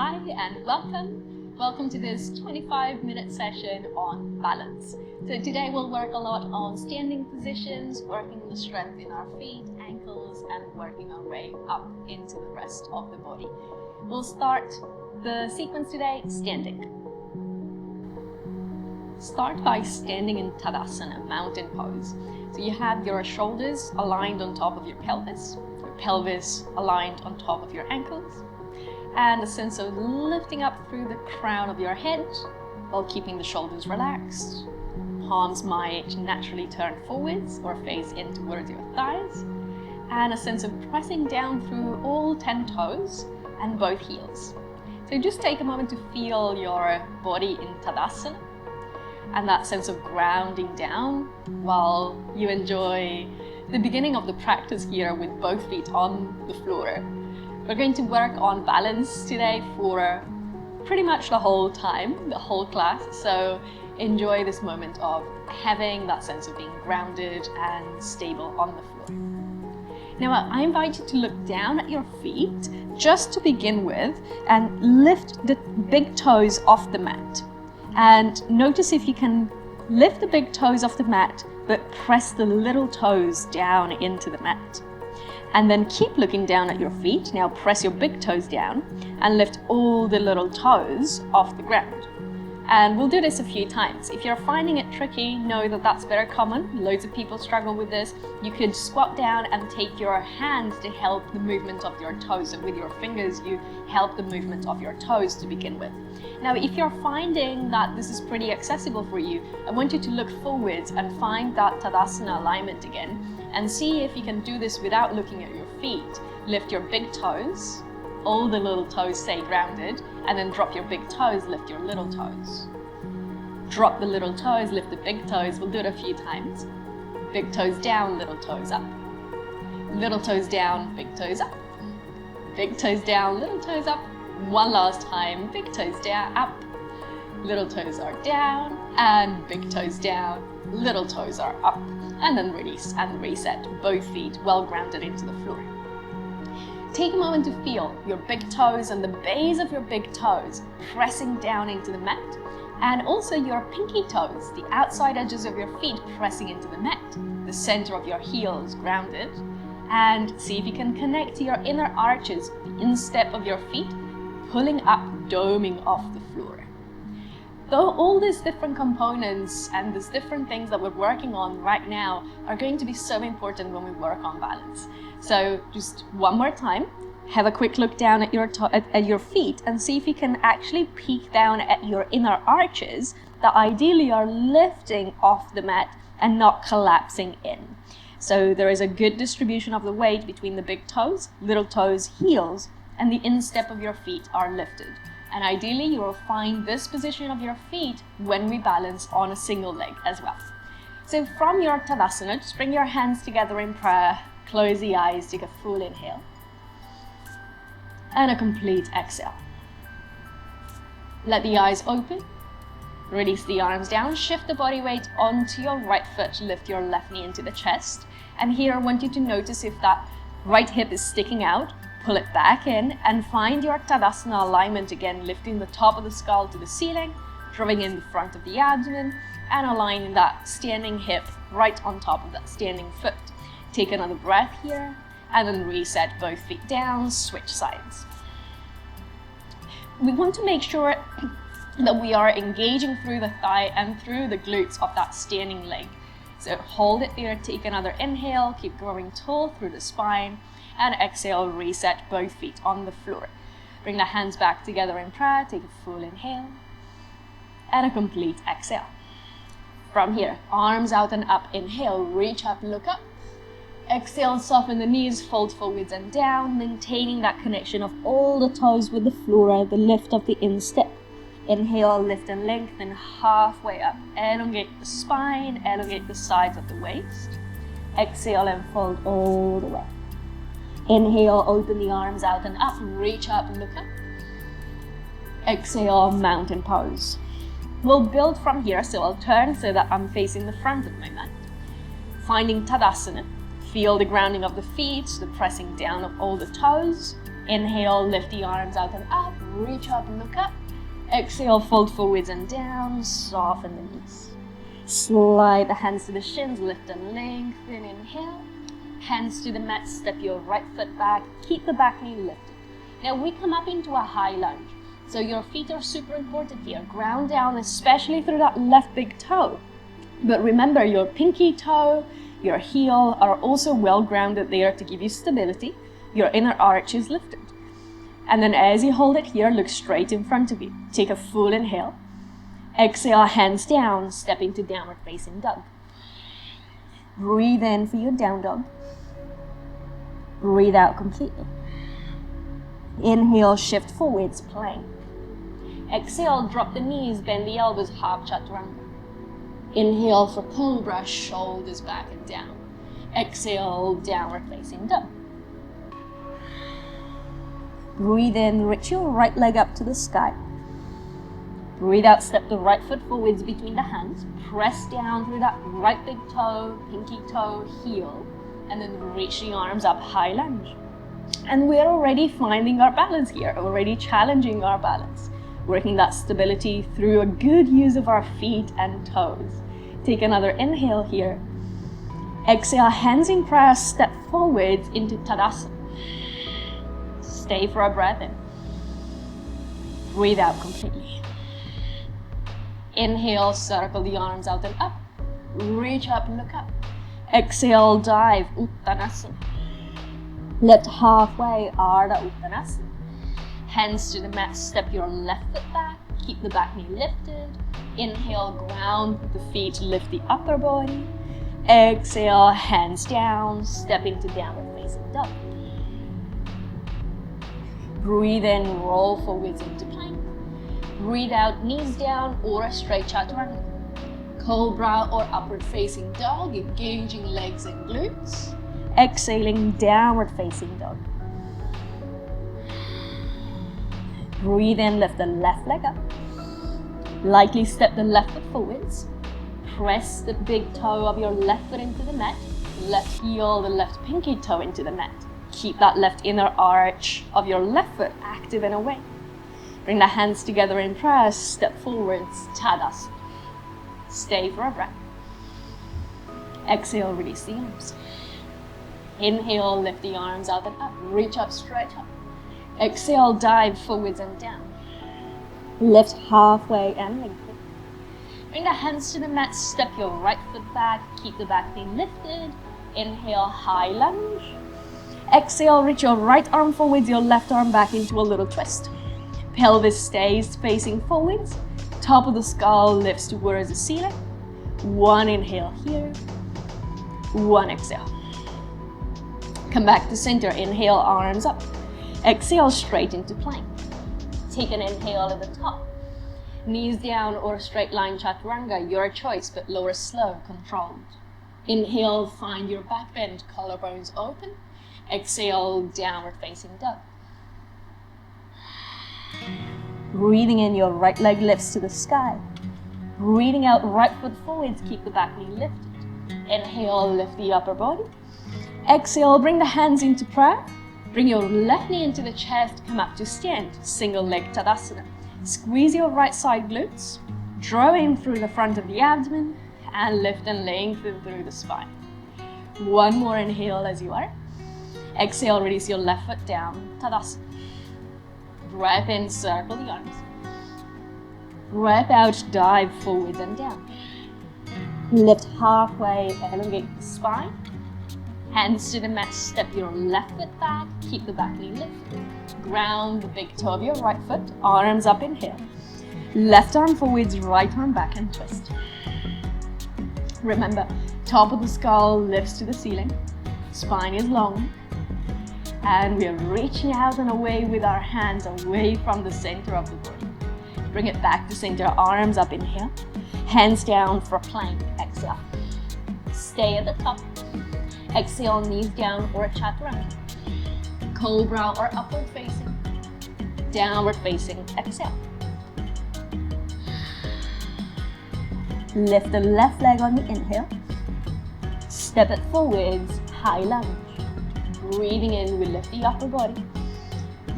Hi and welcome. Welcome to this 25-minute session on balance. So today we'll work a lot on standing positions, working the strength in our feet, ankles, and working our way up into the rest of the body. We'll start the sequence today standing. Start by standing in Tadasana, mountain pose. So you have your shoulders aligned on top of your pelvis aligned on top of your ankles, and a sense of lifting up through the crown of your head while keeping the shoulders relaxed. Palms might naturally turn forwards or face in towards your thighs, and a sense of pressing down through all 10 toes and both heels. So just take a moment to feel your body in Tadasana and that sense of grounding down while you enjoy the beginning of the practice here with both feet on the floor. We're going to work on balance today for pretty much the whole time, the whole class. So enjoy this moment of having that sense of being grounded and stable on the floor. Now, I invite you to look down at your feet just to begin with and lift the big toes off the mat. And notice if you can lift the big toes off the mat, but press the little toes down into the mat. And then keep looking down at your feet. Now press your big toes down and lift all the little toes off the ground. And we'll do this a few times. If you're finding it tricky, know that that's very common. Loads of people struggle with this. You could squat down and take your hands to help the movement of your toes. So with your fingers, you help the movement of your toes to begin with. Now, if you're finding that this is pretty accessible for you, I want you to look forwards and find that Tadasana alignment again and see if you can do this without looking at your feet. Lift your big toes, all the little toes stay grounded, and then drop your big toes, lift your little toes. Drop the little toes, lift the big toes. We'll do it a few times. Big toes down, little toes up. Little toes down, big toes up. Big toes down, little toes up. One last time, big toes down, up. Little toes are down, and big toes down, little toes are up. And then release and reset, both feet well grounded into the floor. Take a moment to feel your big toes and the base of your big toes pressing down into the mat, and also your pinky toes, the outside edges of your feet pressing into the mat, the center of your heels grounded, and see if you can connect to your inner arches, the instep of your feet, pulling up, doming off the floor. Though all these different components and these different things that we're working on right now are going to be so important when we work on balance. So just one more time, have a quick look down at your feet and see if you can actually peek down at your inner arches that ideally are lifting off the mat and not collapsing in. So there is a good distribution of the weight between the big toes, little toes, heels, and the instep of your feet are lifted. And ideally, you will find this position of your feet when we balance on a single leg as well. So from your Tadasana, just bring your hands together in prayer, close the eyes, take a full inhale, and a complete exhale. Let the eyes open, release the arms down, shift the body weight onto your right foot, lift your left knee into the chest. And here I want you to notice if that right hip is sticking out, pull it back in and find your Tadasana alignment again, lifting the top of the skull to the ceiling, drawing in the front of the abdomen, and aligning that standing hip right on top of that standing foot. Take another breath here, and then reset both feet down, switch sides. We want to make sure that we are engaging through the thigh and through the glutes of that standing leg. So hold it there, take another inhale, keep growing tall through the spine, and exhale, reset both feet on the floor. Bring the hands back together in prayer, take a full inhale, and a complete exhale. From here, arms out and up, inhale, reach up, look up. Exhale, soften the knees, fold forwards and down, maintaining that connection of all the toes with the floor, the lift of the instep. Inhale, lift and lengthen halfway up. Elongate the spine, elongate the sides of the waist. Exhale and fold all the way. Inhale, open the arms out and up, reach up, look up. Exhale, mountain pose. We'll build from here, so I'll turn so that I'm facing the front of my mat. Finding Tadasana. Feel the grounding of the feet, the pressing down of all the toes. Inhale, lift the arms out and up, reach up, look up. Exhale, fold forwards and down, soften the knees. Slide the hands to the shins, lift and lengthen. Inhale, hands to the mat, step your right foot back, keep the back knee lifted. Now we come up into a high lunge. So your feet are super important here. Ground down, especially through that left big toe. But remember, your pinky toe, your heel are also well grounded there to give you stability. Your inner arch is lifted. And then as you hold it here, look straight in front of you. Take a full inhale. Exhale, hands down, step into downward facing dog. Breathe in for your down dog. Breathe out completely. Inhale, shift forwards, plank. Exhale, drop the knees, bend the elbows, half chaturanga. Inhale for cobra, shoulders back and down. Exhale, downward facing dog. Breathe in, reach your right leg up to the sky. Breathe out, step the right foot forwards between the hands. Press down through that right big toe, pinky toe, heel. And then reach the arms up, high lunge. And we're already finding our balance here, already challenging our balance. Working that stability through a good use of our feet and toes. Take another inhale here. Exhale, hands in prayer, step forwards into Tadasana. Stay for a breath in. Breathe out completely. Inhale, circle the arms out and up. Reach up, look up. Exhale, dive, Uttanasana. Lift halfway, Ardha Uttanasana. Hands to the mat, step your left foot back, keep the back knee lifted. Inhale, ground with the feet, lift the upper body. Exhale, hands down, step into downward facing dog. Breathe in, roll forwards into plank. Breathe out, knees down or a straight chaturanga. Cobra or upward facing dog, engaging legs and glutes. Exhaling, downward facing dog. Breathe in, lift the left leg up. Lightly step the left foot forwards. Press the big toe of your left foot into the mat. Left heel, the left pinky toe into the mat. Keep that left inner arch of your left foot active and awake. Bring the hands together in prayer, step forwards, Tadasana. Stay for a breath. Exhale, release the arms. Inhale, lift the arms out and up, reach up, stretch up. Exhale, dive forwards and down. Lift halfway and lengthen. Bring the hands to the mat, step your right foot back, keep the back knee lifted. Inhale, high lunge. Exhale, reach your right arm forwards, your left arm back into a little twist. Pelvis stays facing forwards. Top of the skull lifts towards the ceiling. One inhale here. One exhale. Come back to center. Inhale, arms up. Exhale, straight into plank. Take an inhale at the top. Knees down or straight line chaturanga, your choice, but lower slow, controlled. Inhale, find your back bend, collarbones open. Exhale, downward facing dog. Breathing in, your right leg lifts to the sky. Breathing out, right foot forwards, keep the back knee lifted. Inhale, lift the upper body. Exhale, bring the hands into prayer. Bring your left knee into the chest, come up to stand, single leg Tadasana. Squeeze your right side glutes, draw in through the front of the abdomen, and lift and lengthen through the spine. One more inhale as you are. Exhale, release your left foot down, Tadasana. Breath in, circle the arms. Breath out, dive forwards and down. Lift halfway, elongate the spine. Hands to the mat, step your left foot back, keep the back knee lifted. Ground the big toe of your right foot, arms up, inhale. Left arm forwards, right arm back and twist. Remember, top of the skull lifts to the ceiling, spine is long, and we are reaching out and away with our hands away from the center of the body. Bring it back to center, arms up, inhale. Hands down for plank, exhale. Stay at the top. Exhale, knees down or a chaturanga. Cobra or upward facing. Downward facing, exhale. Lift the left leg on the inhale. Step it forwards, high lunge. Breathing in, we lift the upper body.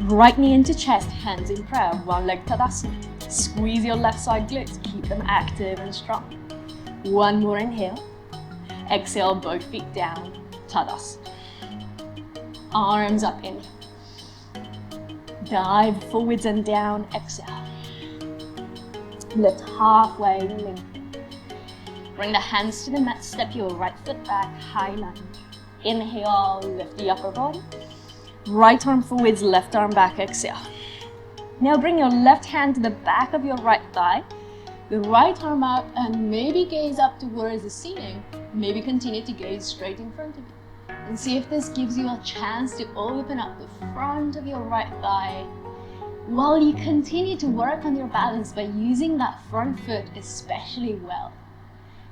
Right knee into chest, hands in prayer, one leg Tadasana. Squeeze your left side glutes, keep them active and strong. One more inhale. Exhale, both feet down, Tadasana. Arms up, inhale. Dive forwards and down, exhale. Lift halfway, lengthen. Bring the hands to the mat, step your right foot back, high lunge. Inhale, lift the upper body. Right arm forwards, left arm back, exhale. Now bring your left hand to the back of your right thigh. The right arm out and maybe gaze up towards the ceiling. Maybe continue to gaze straight in front of you. And see if this gives you a chance to open up the front of your right thigh while you continue to work on your balance by using that front foot especially well.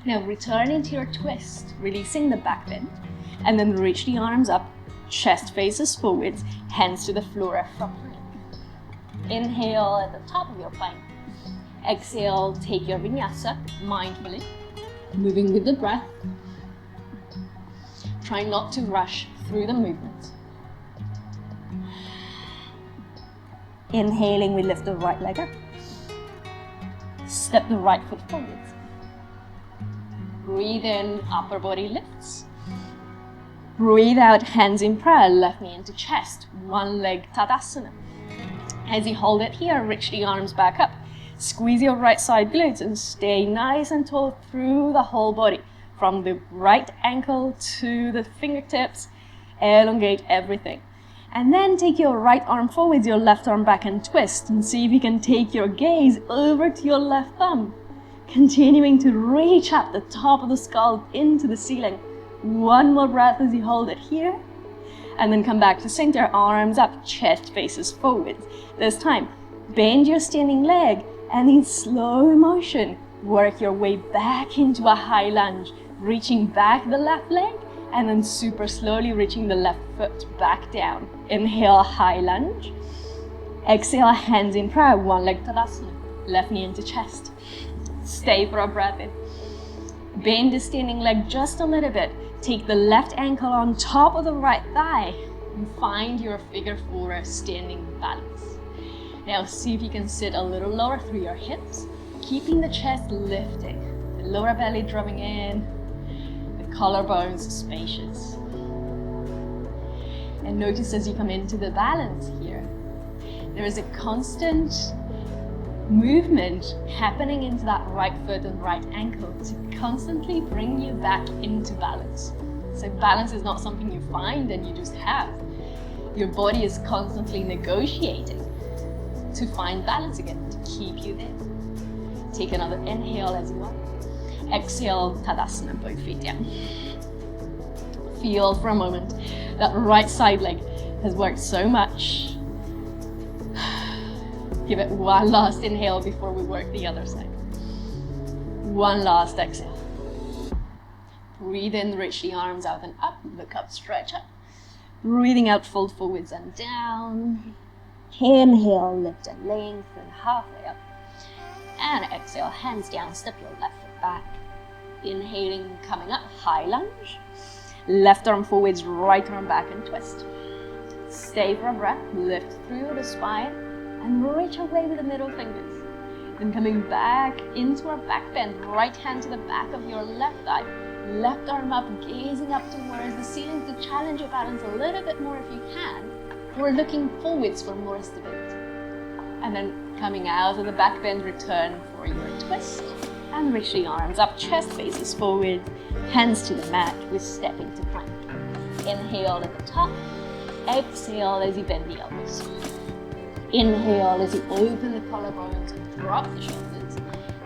Now return into your twist, releasing the back bend, and then reach the arms up, chest faces forwards, hands to the floor from plank. Inhale at the top of your plank. Exhale, take your Vinyasa mindfully, moving with the breath. Try not to rush through the movement. Inhaling, we lift the right leg up. Step the right foot forwards. Breathe in, upper body lifts. Breathe out, hands in prayer, left knee into chest, one leg Tadasana. As you hold it here, reach the arms back up. Squeeze your right side glutes and stay nice and tall through the whole body. From the right ankle to the fingertips, elongate everything. And then take your right arm forwards, your left arm back and twist. And see if you can take your gaze over to your left thumb. Continuing to reach up the top of the skull into the ceiling. One more breath as you hold it here. And then come back to center, arms up, chest faces forwards. This time, bend your standing leg and in slow motion, work your way back into a high lunge. Reaching back the left leg and then super slowly reaching the left foot back down. Inhale, high lunge. Exhale, hands in prayer, one leg Tadasana. Left knee into chest. Stay for a breath in. Bend the standing leg just a little bit. Take the left ankle on top of the right thigh and find your figure four standing balance. Now see if you can sit a little lower through your hips, keeping the chest lifting, the lower belly drumming in, collarbones spacious. And notice as you come into the balance here, there is a constant movement happening into that right foot and right ankle to constantly bring you back into balance. So balance is not something you find and you just have. Your body is constantly negotiating to find balance again, to keep you there. Take another inhale as you want. Exhale, Tadasana, both feet down. Feel for a moment that right side leg has worked so much. Give it one last inhale before we work the other side. One last exhale. Breathe in, reach the arms out and up, look up, stretch up. Breathing out, fold forwards and down. Inhale, lift and lengthen halfway up. And exhale, hands down, step your left foot back. Inhaling, coming up, high lunge. Left arm forwards, right arm back and twist. Stay for a breath, lift through the spine and reach away with the middle fingers. Then coming back into our back bend, right hand to the back of your left thigh. Left arm up, gazing up towards the ceiling to challenge your balance a little bit more if you can. Or looking forwards for more stability. And then coming out of the back bend, return for your twist. And reach the arms up, chest faces forward, hands to the mat, we're stepping to plank. Inhale at the top, exhale as you bend the elbows. Inhale as you open the collarbones and drop the shoulders.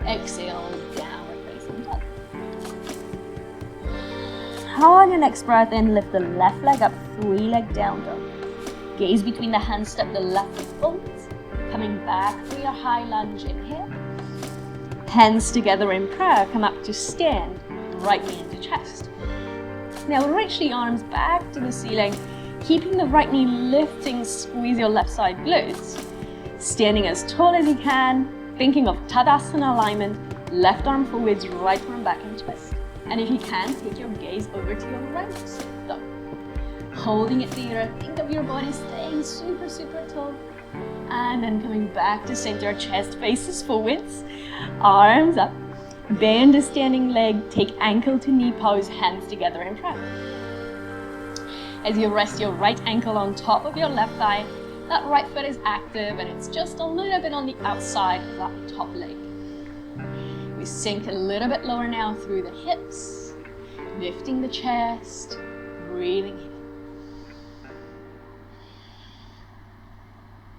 Exhale, downward facing dog. On your next breath in, lift the left leg up, three-leg down dog. Gaze between the hands, step the left foot forwards. Coming back for your high lunge, inhale. Hands together in prayer, come up to stand, right knee into chest. Now reach the arms back to the ceiling, keeping the right knee lifting, squeeze your left side glutes. Standing as tall as you can, thinking of Tadasana alignment, left arm forwards, right arm back and twist. And if you can, take your gaze over to your right thumb. Holding it there, think of your body staying super, super tall. And then coming back to center, chest faces forwards, arms up. Bend the standing leg, take ankle to knee pose, hands together in prayer. As you rest your right ankle on top of your left thigh, that right foot is active and it's just a little bit on the outside of that top leg. We sink a little bit lower now through the hips, lifting the chest, breathing in.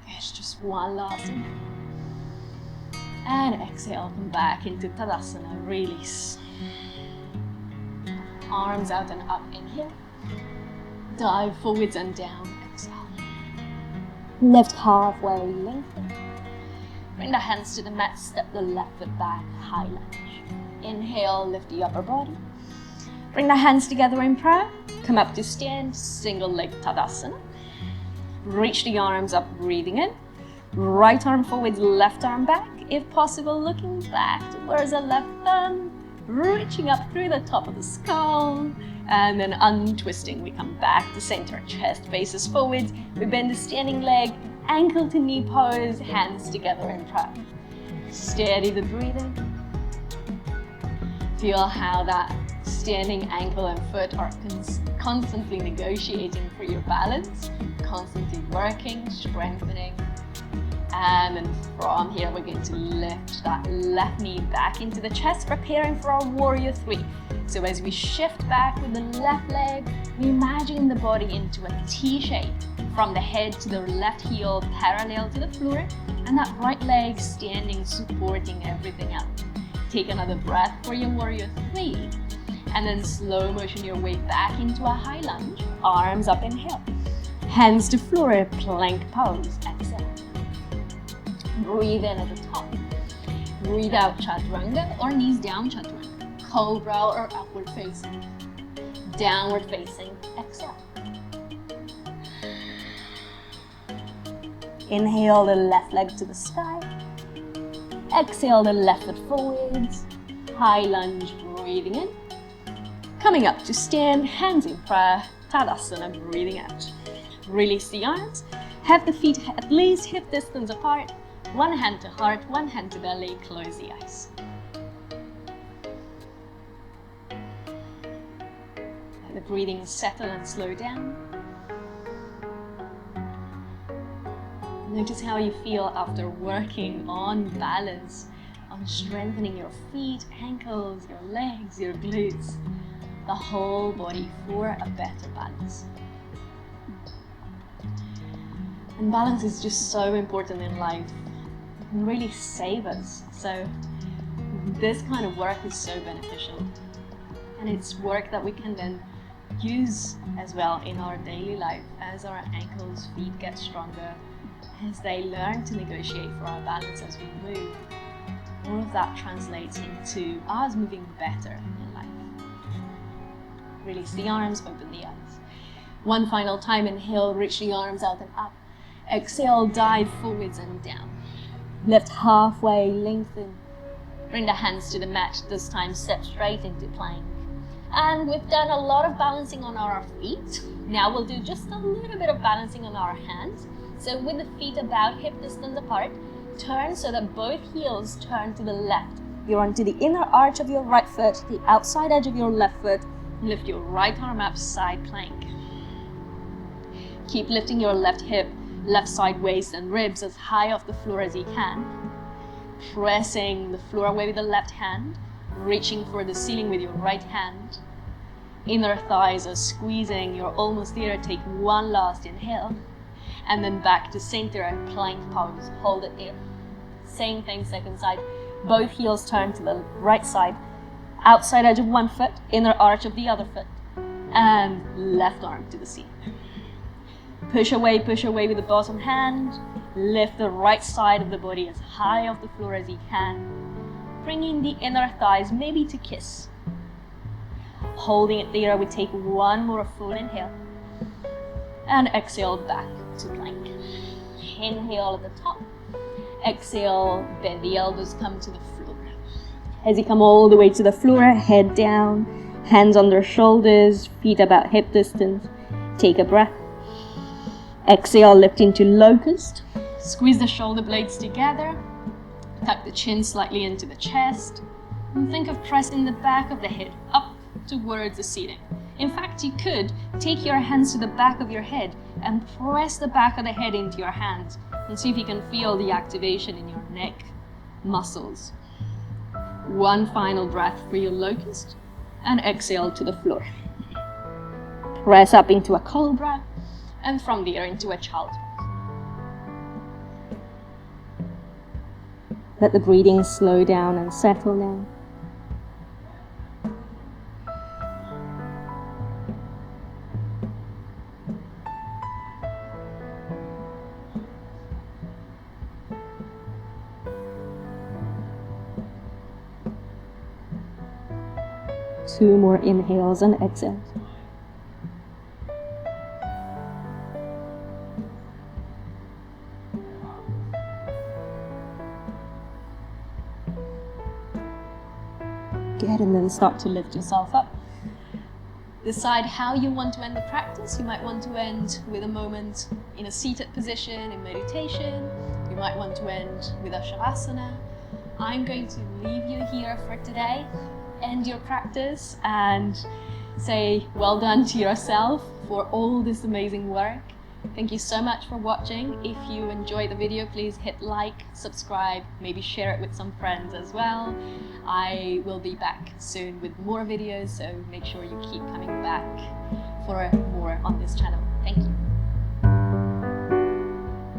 Good, just one last inhale. And exhale, come back into Tadasana, release. Arms out and up, inhale. Dive forwards and down, exhale. Lift halfway, lengthen. Bring the hands to the mat, step the left foot back, high lunge. Inhale, lift the upper body. Bring the hands together in prayer. Come up to stand, single leg Tadasana. Reach the arms up, breathing in. Right arm forwards, left arm back. If possible, looking back towards the left thumb, reaching up through the top of the skull, and then untwisting. We come back to center, chest faces forwards. We bend the standing leg, ankle to knee pose, hands together in prayer. Steady the breathing. Feel how that standing ankle and foot are constantly negotiating for your balance, constantly working, strengthening. And then from here, we're going to lift that left knee back into the chest, preparing for our warrior three. So as we shift back with the left leg, we imagine the body into a T shape from the head to the left heel, parallel to the floor, and that right leg standing, supporting everything else. Take another breath for your warrior three, and then slow motion your way back into a high lunge. Arms up, inhale. Hands to floor, plank pose, exhale. Breathe in at the top. Breathe out, chaturanga or knees down, chaturanga. Cobra or upward facing. Downward facing, exhale. Inhale the left leg to the sky. Exhale the left foot forwards. High lunge, breathing in. Coming up to stand, hands in prayer, Tadasana, breathing out. Release the arms. Have the feet at least hip distance apart. One hand to heart, one hand to belly, close the eyes. Let the breathing settle and slow down. Notice how you feel after working on balance, on strengthening your feet, ankles, your legs, your glutes, the whole body for a better balance. And balance is just so important in life. It can really save us. So this kind of work is so beneficial. And it's work that we can then use as well in our daily life as our ankles, feet get stronger, as they learn to negotiate for our balance as we move. All of that translates into us moving better in life. Release the arms, open the eyes. One final time, inhale, reach the arms out and up. Exhale, dive forwards and down. Lift halfway, lengthen. Bring the hands to the mat, this time step straight into plank. And we've done a lot of balancing on our feet. Now we'll do just a little bit of balancing on our hands. So with the feet about hip distance apart, turn so that both heels turn to the left. You're onto the inner arch of your right foot, the outside edge of your left foot. Lift your right arm up, side plank. Keep lifting your left hip, left side waist and ribs as high off the floor as you can. Pressing the floor away with the left hand, reaching for the ceiling with your right hand. Inner thighs are squeezing, you're almost there. Take one last inhale. And then back to center and plank pose. Hold it there. Same thing, second side. Both heels turn to the right side. Outside edge of one foot, inner arch of the other foot. And left arm to the ceiling. Push away with the bottom hand. Lift the right side of the body as high off the floor as you can. Bringing the inner thighs maybe to kiss. Holding it there, we take one more full inhale. And exhale back to plank. Inhale at the top. Exhale, bend the elbows, come to the floor. As you come all the way to the floor, head down, hands under shoulders, feet about hip distance. Take a breath. Exhale, lift into locust. Squeeze the shoulder blades together. Tuck the chin slightly into the chest. And think of pressing the back of the head up towards the ceiling. In fact, you could take your hands to the back of your head and press the back of the head into your hands and see if you can feel the activation in your neck muscles. One final breath for your locust and exhale to the floor. Press up into a cobra and from there into a child. Let the breathing slow down and settle now. Two more inhales and exhales. Good, and then start to lift yourself up. Decide how you want to end the practice. You might want to end with a moment in a seated position in meditation. You might want to end with a shavasana. I'm going to leave you here for today. End your practice and say well done to yourself for all this amazing work. Thank you so much for watching. If you enjoyed the video, please hit like, subscribe, maybe share it with some friends as well. I will be back soon with more videos, so make sure you keep coming back for more on this channel. Thank you.